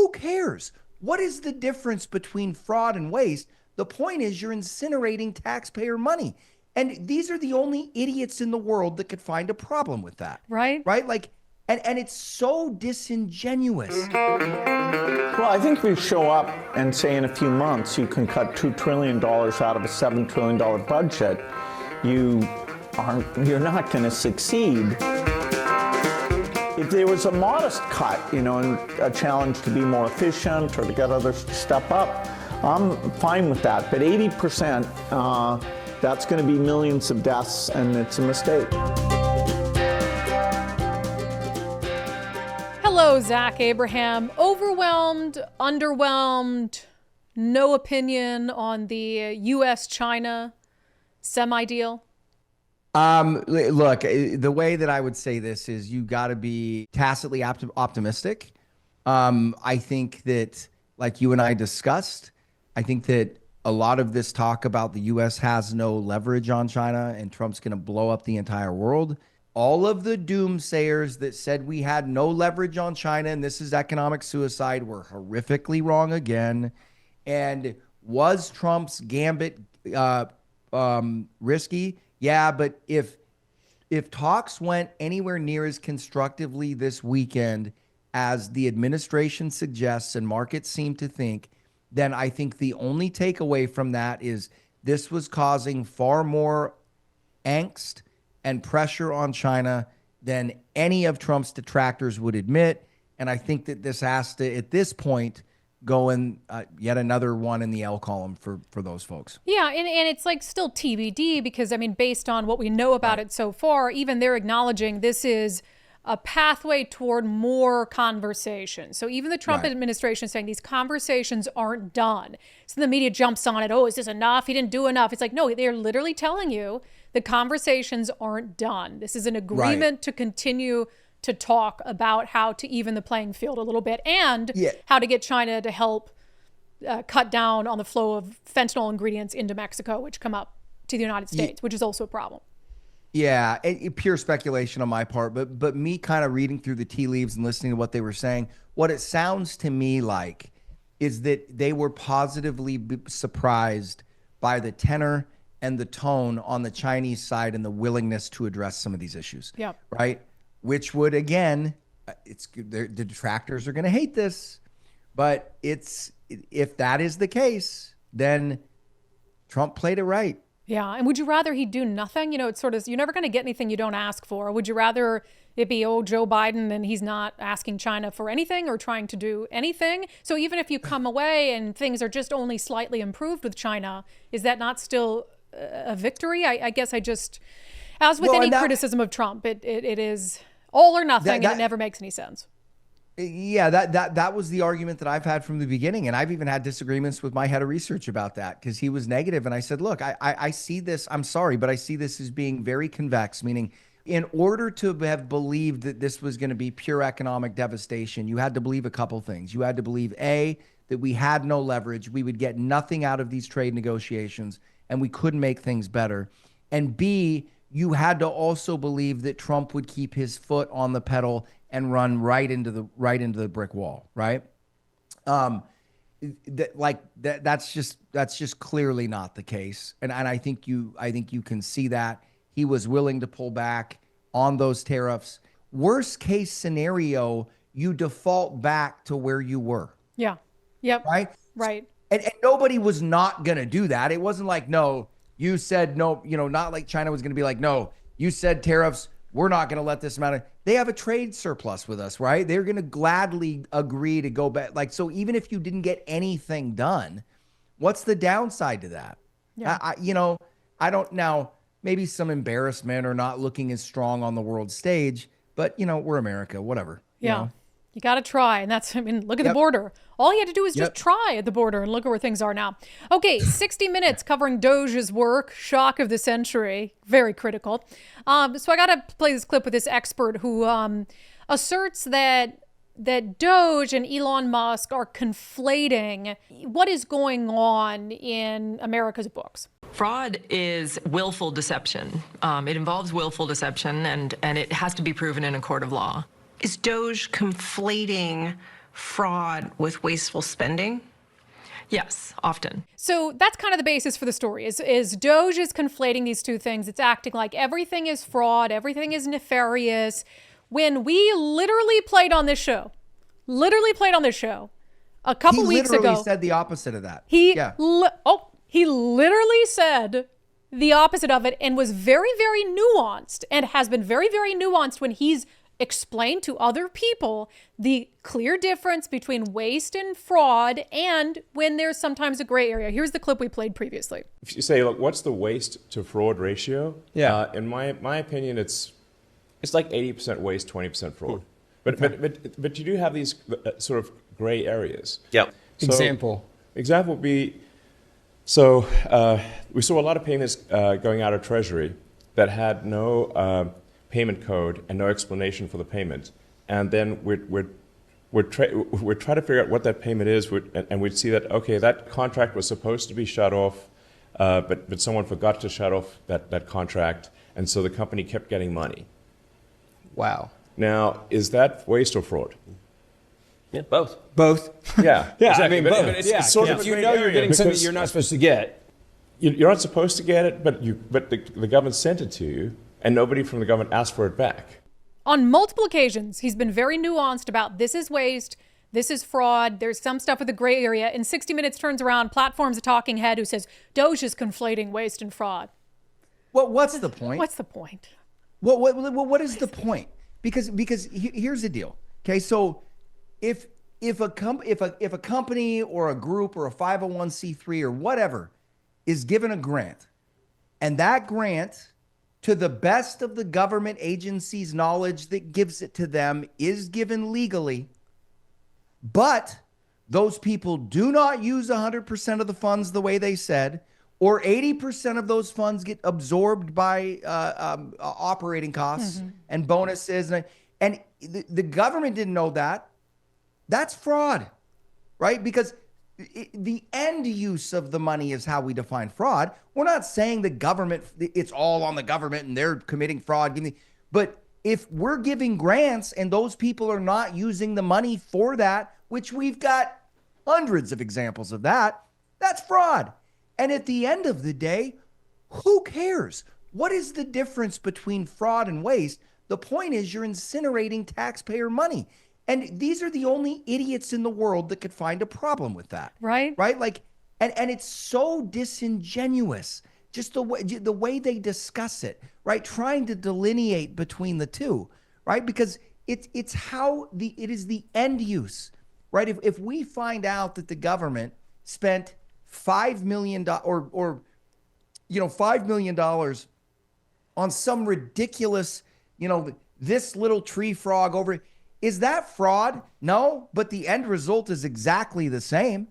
Who cares? What is the difference between fraud and waste? The point is you're incinerating taxpayer money. And these are the only idiots in the world that could find a problem with that. Right? Right? Like, and it's so disingenuous. Well, I think if you show up and say in a few months you can cut $2 trillion out of a $7 trillion budget, you're not going to succeed. If there was a modest cut, and a challenge to be more efficient or to get others to step up, I'm fine with that. But 80%, that's going to be millions of deaths, and it's a mistake. Hello, Zach Abraham. Overwhelmed, underwhelmed, no opinion on the U.S. China semi-deal? Look, the way that I would say this is you got to be tacitly optimistic. I think that, like you and I discussed, I think that a lot of this talk about the U.S. has no leverage on China and Trump's going to blow up the entire world. All of the doomsayers that said we had no leverage on China and this is economic suicide were horrifically wrong again. And was Trump's gambit risky? Yeah, but if talks went anywhere near as constructively this weekend as the administration suggests and markets seem to think, then I think the only takeaway from that is this was causing far more angst and pressure on China than any of Trump's detractors would admit. And I think that this has to, at this point, go in yet another one in the L column for those folks. Yeah, and it's like still TBD because, I mean, based on what we know about it so far, even they're acknowledging this is a pathway toward more conversation. So even the Trump administration is saying these conversations aren't done. So the media jumps on it. Oh, is this enough? He didn't do enough. It's like, no, they're literally telling you the conversations aren't done. This is an agreement to continue to talk about how to even the playing field a little bit and how to get China to help cut down on the flow of fentanyl ingredients into Mexico, which come up to the United States, which is also a problem. Yeah, pure speculation on my part, but me kind of reading through the tea leaves and listening to what they were saying, what it sounds to me like is that they were positively surprised by the tenor and the tone on the Chinese side and the willingness to address some of these issues. Yeah. Right? Which would, again, the detractors are going to hate this, but if that is the case, then Trump played it right. Yeah. And would you rather he do nothing? It's sort of, you're never going to get anything you don't ask for. Or would you rather it be, Joe Biden and he's not asking China for anything or trying to do anything? So even if you come away and things are just only slightly improved with China, is that not still a victory? I guess as with any criticism of Trump, it is all or nothing, and it never makes any sense. Yeah, that was the argument that I've had from the beginning. And I've even had disagreements with my head of research about that because he was negative. And I said, look, I see this. I'm sorry, but I see this as being very convex, meaning in order to have believed that this was going to be pure economic devastation, you had to believe a couple things. You had to believe, A, that we had no leverage. We would get nothing out of these trade negotiations and we couldn't make things better. And B, you had to also believe that Trump would keep his foot on the pedal and run right into the brick wall, right? That's just clearly not the case, and I think you can see that he was willing to pull back on those tariffs. Worst case scenario, you default back to where you were. Yeah. Yep. Right. And nobody was not gonna do that. It wasn't like, no, you said no. Not like China was gonna be like, no, you said tariffs. We're not going to let this amount they have a trade surplus with us, right? They're going to gladly agree to go back. So even if you didn't get anything done, what's the downside to that? Yeah. I don't now, maybe some embarrassment or not looking as strong on the world stage, but we're America, whatever. Yeah. You got to try. And look at the border. All you had to do is just try at the border and look at where things are now. Okay, 60 Minutes covering DOGE's work. Shock of the century. Very critical. So I got to play this clip with this expert who asserts that DOGE and Elon Musk are conflating what is going on in America's books. Fraud is willful deception. It involves willful deception, and it has to be proven in a court of law. Is DOGE conflating fraud with wasteful spending? Yes, often. So that's kind of the basis for the story is DOGE is conflating these two things. It's acting like everything is fraud, everything is nefarious. When we literally played on this show a couple weeks ago. He literally said the opposite of that. He literally said the opposite of it and was very, very nuanced and has been very, very nuanced when he's explained to other people the clear difference between waste and fraud and when there's sometimes a gray area. Here's the clip we played previously. If you say, look, what's the waste to fraud ratio? Yeah. In my opinion, it's like 80% waste, 20% fraud. But you do have these sort of gray areas. Yep. So, Example would be, we saw a lot of payments going out of Treasury that had no payment code and no explanation for the payment. And then we're trying to figure out what that payment is, and we'd see that, okay, that contract was supposed to be shut off, but someone forgot to shut off that contract, and so the company kept getting money. Wow. Now, is that waste or fraud? Yeah, both. Yeah. Yeah, exactly. I mean, both. It's sort of If a you gray know you're area getting something because you're not supposed to get. You're not supposed to get it, but the government sent it to you, and nobody from the government asked for it back. On multiple occasions, he's been very nuanced about this is waste, this is fraud, there's some stuff with a gray area. In 60 Minutes turns around, Platform's a talking head who says, DOGE is conflating waste and fraud. What's the point? What's the point? What is the point? Because here's the deal. Okay, so if a company or a group or a 501c3 or whatever is given a grant, and that grant, to the best of the government agency's knowledge that gives it to them, is given legally, but those people do not use 100% of the funds the way they said, or 80% of those funds get absorbed by operating costs and bonuses, and the government didn't know that, that's fraud, right? Because the end use of the money is how we define fraud. We're not saying the government, it's all on the government and they're committing fraud. But if we're giving grants and those people are not using the money for that, which we've got hundreds of examples of that, that's fraud. And at the end of the day, who cares? What is the difference between fraud and waste? The point is you're incinerating taxpayer money. And these are the only idiots in the world that could find a problem with that. Right. Right? Like, and it's so disingenuous, just the way they discuss it, right? Trying to delineate between the two, right? Because it is the end use, right? If we find out that the government spent $5 million or $5 million on some ridiculous, this little tree frog over. Is that fraud? No, but the end result is exactly the same.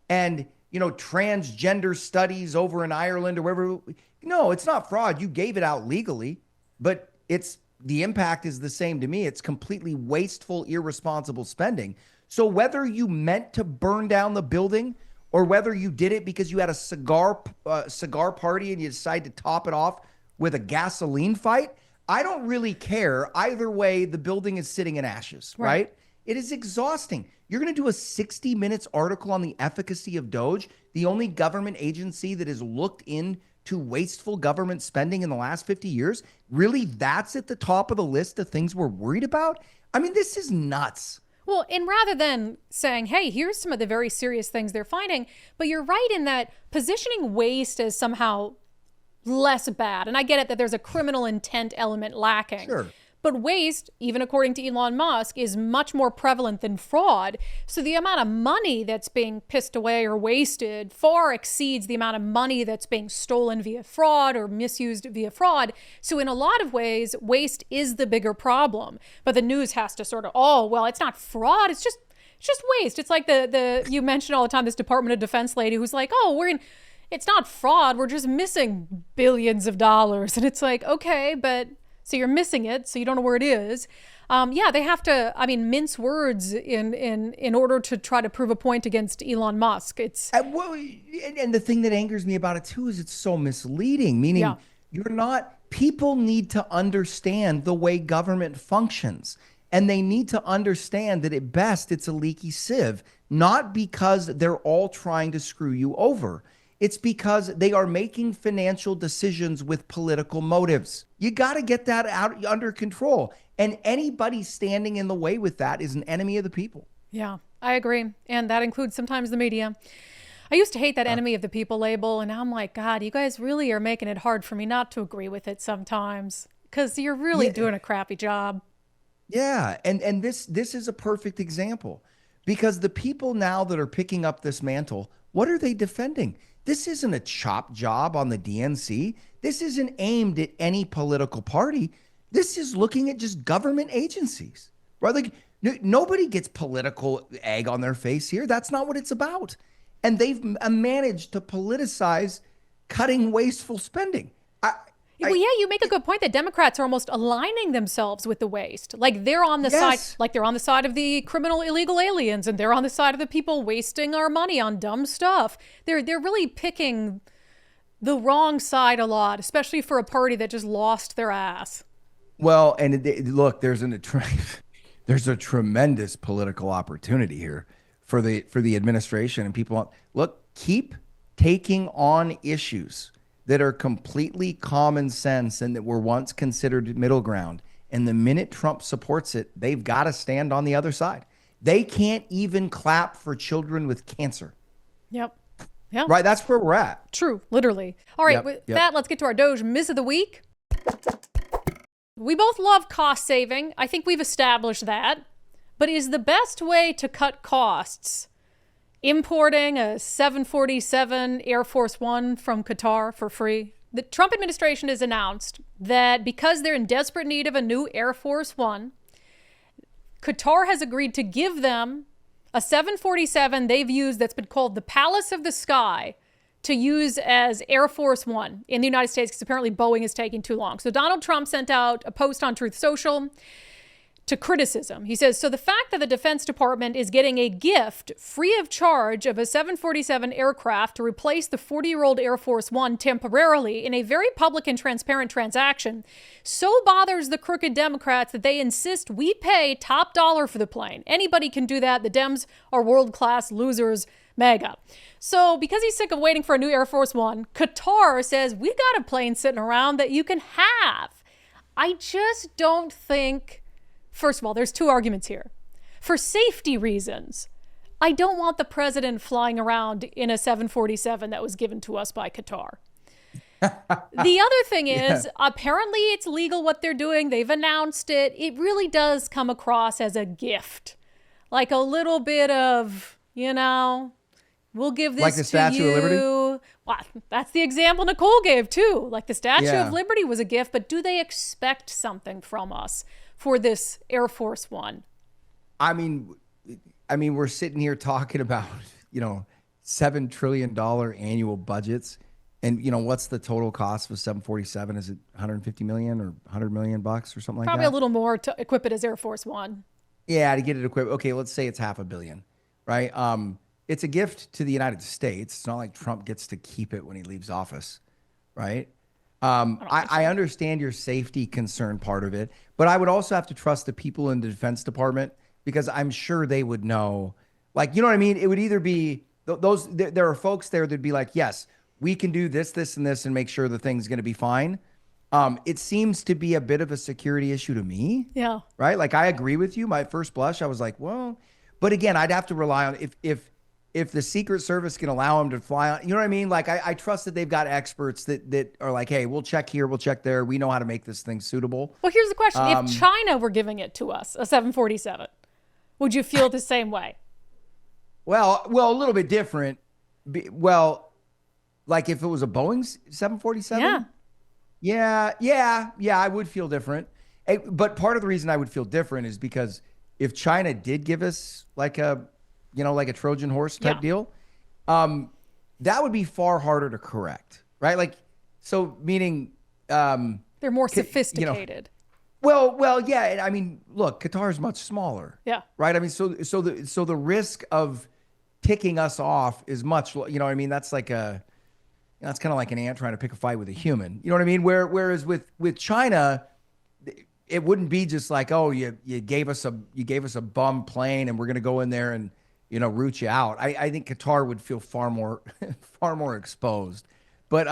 And, transgender studies over in Ireland or wherever. No, it's not fraud. You gave it out legally, but the impact is the same to me. It's completely wasteful, irresponsible spending. So whether you meant to burn down the building or whether you did it because you had a cigar party and you decided to top it off with a gasoline fight, I don't really care. Either way, the building is sitting in ashes, right? It is exhausting. You're going to do a 60 Minutes article on the efficacy of DOGE, the only government agency that has looked into wasteful government spending in the last 50 years. Really, that's at the top of the list of things we're worried about? I mean, this is nuts. Well, and rather than saying, hey, here's some of the very serious things they're finding, but you're right in that positioning waste as somehow less bad. And I get it that there's a criminal intent element lacking. Sure. But waste, even according to Elon Musk, is much more prevalent than fraud. So the amount of money that's being pissed away or wasted far exceeds the amount of money that's being stolen via fraud or misused via fraud. So in a lot of ways, waste is the bigger problem. But the news has to sort of, it's not fraud. It's just waste. It's like the you mentioned all the time, this Department of Defense lady who's like, it's not fraud. We're just missing billions of dollars. And it's like, okay, but so you're missing it. So you don't know where it is. They have to, mince words in order to try to prove a point against Elon Musk. It's and the thing that angers me about it too is it's so misleading, meaning people need to understand the way government functions. And they need to understand that at best it's a leaky sieve, not because they're all trying to screw you over. It's because they are making financial decisions with political motives. You got to get that out under control. And anybody standing in the way with that is an enemy of the people. Yeah, I agree. And that includes sometimes the media. I used to hate that enemy of the people label. And now I'm like, God, you guys really are making it hard for me not to agree with it sometimes, because you're really doing a crappy job. Yeah. And this is a perfect example, because the people now that are picking up this mantle, what are they defending? This isn't a chop job on the DNC. This isn't aimed at any political party. This is looking at just government agencies, right? Like nobody gets political egg on their face here. That's not what it's about. And they've managed to politicize cutting wasteful spending. Well, yeah, you make a good point that Democrats are almost aligning themselves with the waste. Like they're on the side, like they're on the side of the criminal illegal aliens, and they're on the side of the people wasting our money on dumb stuff. They're really picking the wrong side a lot, especially for a party that just lost their ass. Well, and look, there's a tremendous political opportunity here for the administration and people. Look, keep taking on issues that are completely common sense and that were once considered middle ground. And the minute Trump supports it, they've got to stand on the other side. They can't even clap for children with cancer. Yep. Yeah. Right. That's where we're at. True. Literally. All right. With that, let's get to our DOGE Miss of the Week. We both love cost saving. I think we've established that. But is the best way to cut costs importing a 747 Air Force One from Qatar for free? The Trump administration has announced that because they're in desperate need of a new Air Force One, Qatar has agreed to give them a 747 they've used that's been called the Palace of the Sky to use as Air Force One in the United States, because apparently Boeing is taking too long. So Donald Trump sent out a post on Truth Social to criticism. He says, so the fact that the Defense Department is getting a gift free of charge of a 747 aircraft to replace the 40-year-old Air Force One temporarily in a very public and transparent transaction so bothers the crooked Democrats that they insist we pay top dollar for the plane. Anybody can do that. The Dems are world-class losers, mega. So because he's sick of waiting for a new Air Force One, Qatar says, we got a plane sitting around that you can have. I just don't think... First of all, there's two arguments here. For safety reasons, I don't want the president flying around in a 747 that was given to us by Qatar. The other thing is, apparently it's legal what they're doing. They've announced it. It really does come across as a gift. Like a little bit of, we'll give this like the Statue of Liberty? Well, that's the example Nicole gave too. Like the Statue of Liberty was a gift, but do they expect something from us for this Air Force One? I mean, we're sitting here talking about, $7 trillion annual budgets. And, what's the total cost of a 747? Is it 150 million or 100 million bucks or something like that? Probably a little more to equip it as Air Force One. Yeah, to get it equipped. Okay, let's say it's $500 million, right? It's a gift to the United States. It's not like Trump gets to keep it when he leaves office, right? I understand your safety concern part of it, but I would also have to trust the people in the Defense Department, because I'm sure they would know, like, you know what I mean? It would either be there are folks there that'd be like, yes, we can do this, this, and this and make sure the thing's going to be fine. It seems to be a bit of a security issue to me. Yeah. Right. Like, I agree with you. My first blush, I was like, well, but again, I'd have to rely on if the Secret Service can allow them to fly on, you know what I mean? Like, I trust that they've got experts that are like, hey, we'll check here, we'll check there. We know how to make this thing suitable. Well, here's the question. If China were giving it to us, a 747, would you feel the same way? Well, a little bit different. Well, like if it was a Boeing 747? Yeah, I would feel different. But part of the reason I would feel different is because if China did give us like a Trojan horse type deal, that would be far harder to correct, right? Like, so meaning they're more sophisticated. Well, yeah. I mean, look, Qatar is much smaller. Yeah. Right. I mean, so the risk of ticking us off is much. You know what I mean? That's like that's kind of like an ant trying to pick a fight with a human. You know what I mean? Whereas with China, it wouldn't be just like, oh, you gave us a bum plane and we're going to go in there and, root you out. I think Qatar would feel far more far more exposed. But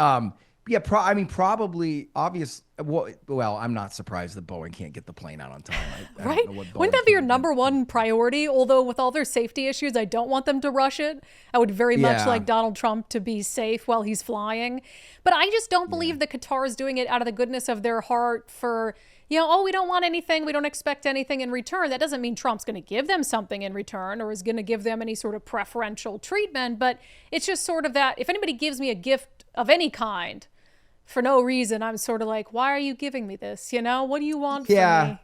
yeah, probably obvious. Well, I'm not surprised that Boeing can't get the plane out on time. I Right? don't know what Wouldn't Boeing that be your can do. number one priority? Although with all their safety issues, I don't want them to rush it. I would very much Yeah. like Donald Trump to be safe while he's flying. But I just don't believe that Qatar is doing it out of the goodness of their heart for, oh, we don't want anything. We don't expect anything in return. That doesn't mean Trump's going to give them something in return or is going to give them any sort of preferential treatment. But it's just sort of that if anybody gives me a gift of any kind, for no reason, I'm sort of like, why are you giving me this? What do you want from me?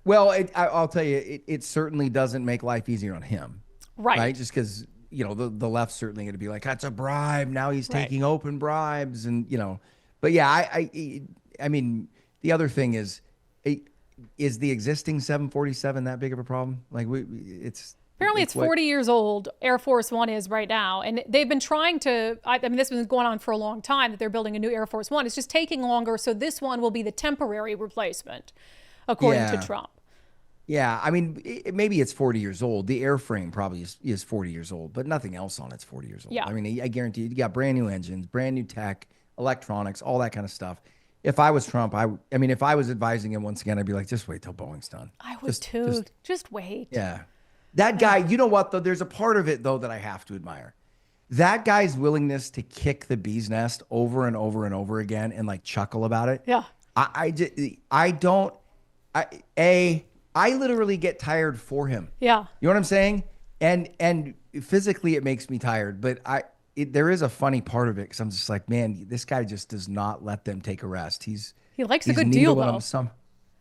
Well, I'll tell you, it certainly doesn't make life easier on him. Right. Just because, the left's certainly going to be like, that's a bribe. Now he's Right. taking open bribes. And, but yeah, I mean, the other thing is the existing 747 that big of a problem? Like Apparently it's 40 years old. Air Force One is right now. And they've been trying to, I mean, this has been going on for a long time that they're building a new Air Force One. It's just taking longer. So this one will be the temporary replacement, according to Trump. Yeah, I mean, maybe it's 40 years old. The airframe probably is 40 years old, but nothing else on it's 40 years old. Yeah. I mean, I guarantee you got brand new engines, brand new tech, electronics, all that kind of stuff. If I was Trump, I mean, if I was advising him once again, I'd be like, just wait till Boeing's done. I would too. Just wait. Yeah. That guy, you know what, though? There's a part of it, though, that I have to admire. That guy's willingness to kick the bee's nest over and over and over again and like chuckle about it. Yeah. I literally get tired for him. Yeah. You know what I'm saying? And physically it makes me tired, but there is a funny part of it because I'm just like, man, this guy just does not let them take a rest. He likes a good deal, though.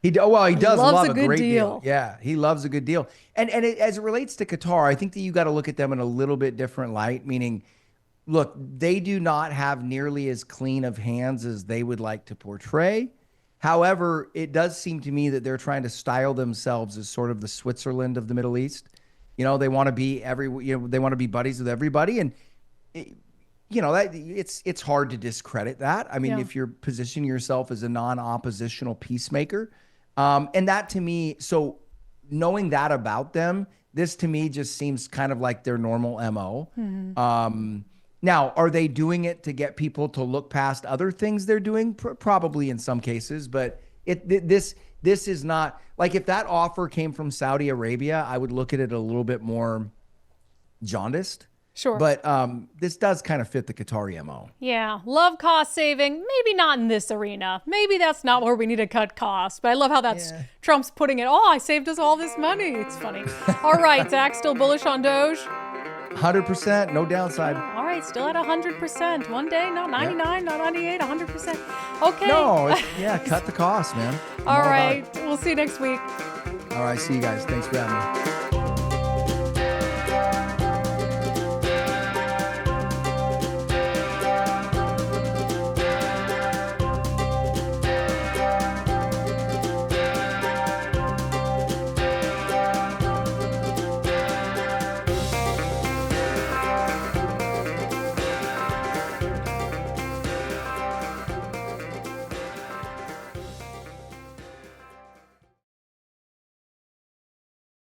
He does loves love a a good great deal. Yeah, he loves a good deal. And as it relates to Qatar, I think that you got to look at them in a little bit different light, meaning, look, they do not have nearly as clean of hands as they would like to portray. However, it does seem to me that they're trying to style themselves as sort of the Switzerland of the Middle East. They want to be they want to be buddies with everybody, and that it's hard to discredit that. I mean, if you're positioning yourself as a non-oppositional peacemaker. And that to me, so knowing that about them, this to me just seems kind of like their normal MO. Mm-hmm. Now, are they doing it to get people to look past other things they're doing? Probably in some cases, but this is not like if that offer came from Saudi Arabia, I would look at it a little bit more jaundiced. Sure. But this does kind of fit the Qatari MO. Yeah. Love cost saving. Maybe not in this arena. Maybe that's not where we need to cut costs. But I love how that's Trump's putting it, I saved us all this money. It's funny. All right, Zach, still bullish on Doge? 100%, no downside. All right, still at 100%. One day, not 99, not 98, 100%. Okay. No, cut the cost, man. All right. We'll see you next week. All right, see you guys. Thanks for having me.